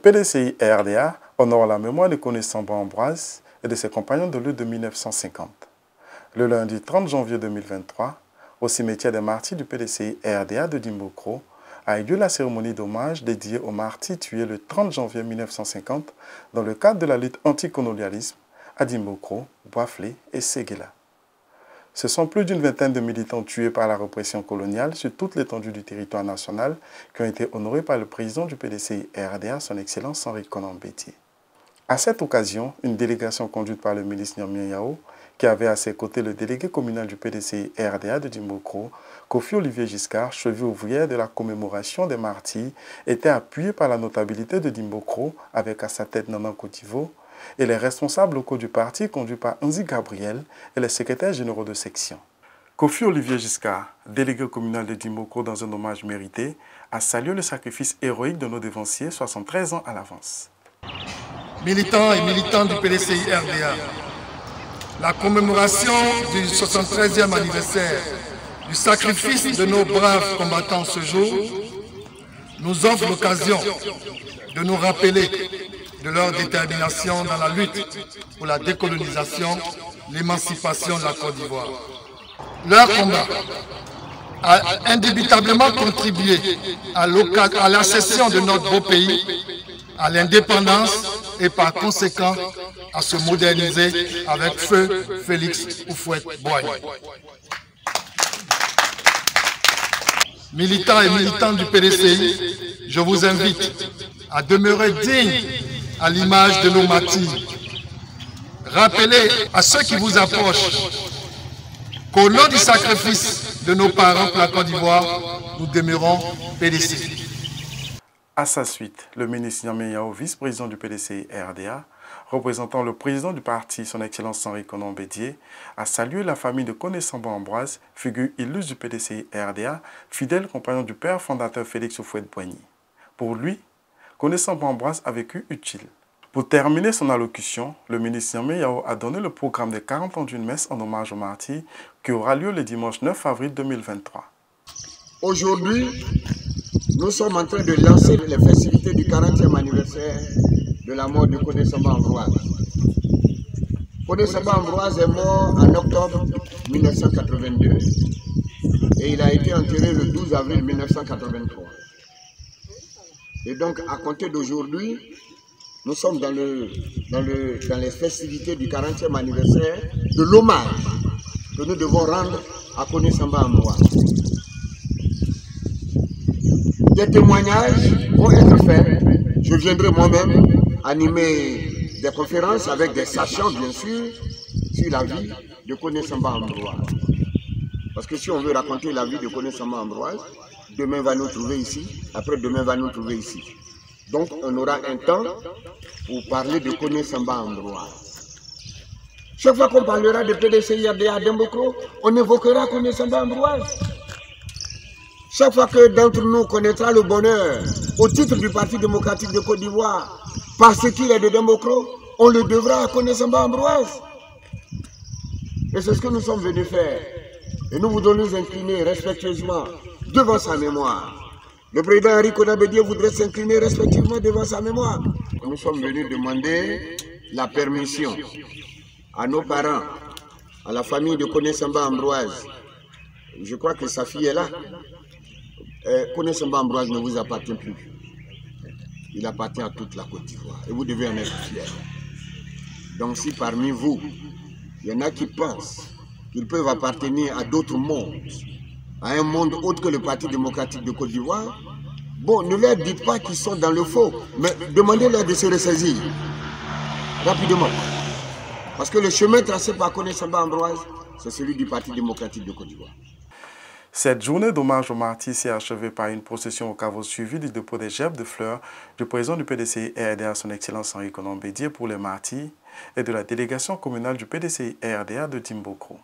PDCI RDA honore la mémoire de Koné Samba Ambroise et de ses compagnons de lutte de 1950. Le lundi 30 janvier 2023, au cimetière des martyrs du PDCI RDA de Dimbokro, a eu lieu la cérémonie d'hommage dédiée aux martyrs tués le 30 janvier 1950 dans le cadre de la lutte anticolonialisme à Dimbokro, Boiflé et Séguéla. Ce sont plus d'une vingtaine de militants tués par la répression coloniale sur toute l'étendue du territoire national qui ont été honorés par le président du PDCI RDA, son Excellence Henri Konan Bédié. À cette occasion, une délégation conduite par le ministre Nyamien Yao, qui avait à ses côtés le délégué communal du PDCI RDA de Dimbokro, Kofi Olivier Giscard, cheville ouvrière de la commémoration des martyrs, était appuyée par la notabilité de Dimbokro, avec à sa tête Nanan Kotivo, et les responsables locaux du parti conduits par Nzi Gabriel et les secrétaires généraux de section. Kofi Olivier Giscard, délégué communal de Dimbokro dans un hommage mérité, a salué le sacrifice héroïque de nos dévanciers 73 ans à l'avance. Militants et militantes du PDCI RDA, la commémoration du 73e anniversaire du sacrifice de nos braves combattants ce jour nous offre l'occasion de nous rappeler de leur détermination dans la lutte pour la décolonisation, l'émancipation de la Côte d'Ivoire. Leur combat a indubitablement contribué à l'accession de notre beau pays, à l'indépendance et par conséquent à se moderniser avec feu Félix Houphouët-Boigny. Militants et militantes du PDCI, je vous invite à demeurer dignes à l'image de nos martyrs. Rappelez à ceux qui vous approchent qu'au nom du sacrifice de nos parents pour la Côte d'Ivoire, nous demeurons PDCI. À sa suite, le ministre Nyamien Yao, vice-président du PDCI RDA, représentant le président du parti, son Excellence Henri Konan Bédié, a salué la famille de Koné Samba Ambroise, figure illustre du PDCI RDA, fidèle compagnon du père fondateur Félix Houphouët-Boigny. Pour lui, Koné Samba Ambroise a vécu utile. Pour terminer son allocution, le ministre Nyamien Yao a donné le programme des 40 ans d'une messe en hommage aux martyrs qui aura lieu le dimanche 9 avril 2023. Aujourd'hui, nous sommes en train de lancer les festivités du 40e anniversaire de la mort de Koné Samba Ambroise. Koné Samba Ambroise est mort en octobre 1982 et il a été enterré le 12 avril 1983. Et donc, à compter d'aujourd'hui, nous sommes dans les festivités du 40e anniversaire de l'hommage que nous devons rendre à Koné Samba Ambroise. Des témoignages vont être faits. Je viendrai moi-même animer des conférences avec des sachants, bien sûr, sur la vie de Koné Samba Ambroise. Parce que si on veut raconter la vie de Koné Samba Ambroise, demain va nous trouver ici, après-demain va nous trouver ici. Donc on aura un temps pour parler de Koné Samba Ambroise. Chaque fois qu'on parlera de PDCI RDA Dimbokro, on évoquera Koné Samba Ambroise. Chaque fois que d'entre nous connaîtra le bonheur au titre du Parti démocratique de Côte d'Ivoire, parce qu'il est de Dimbokro, on le devra à Koné Samba Ambroise. Et c'est ce que nous sommes venus faire. Et nous voulons nous incliner respectueusement devant sa mémoire. Le président Henri Konan Bédié voudrait s'incliner respectivement devant sa mémoire. Nous sommes venus demander la permission à nos parents, à la famille de Koné Samba Ambroise. Je crois que sa fille est là. Koné Samba Ambroise ne vous appartient plus. Il appartient à toute la Côte d'Ivoire et vous devez en être fiers. Donc si parmi vous, il y en a qui pensent qu'ils peuvent appartenir à d'autres mondes, à un monde autre que le Parti démocratique de Côte d'Ivoire, bon, ne leur dites pas qu'ils sont dans le faux, mais demandez-leur de se ressaisir rapidement. Parce que le chemin tracé par Koné Samba Ambroise, c'est celui du Parti démocratique de Côte d'Ivoire. Cette journée d'hommage aux martyrs s'est achevée par une procession au caveau suivi du dépôt des gerbes de fleurs du président du PDCI RDA, son Excellence Henri Konan Bédié pour les martyrs et de la délégation communale du PDCI RDA de Dimbokro.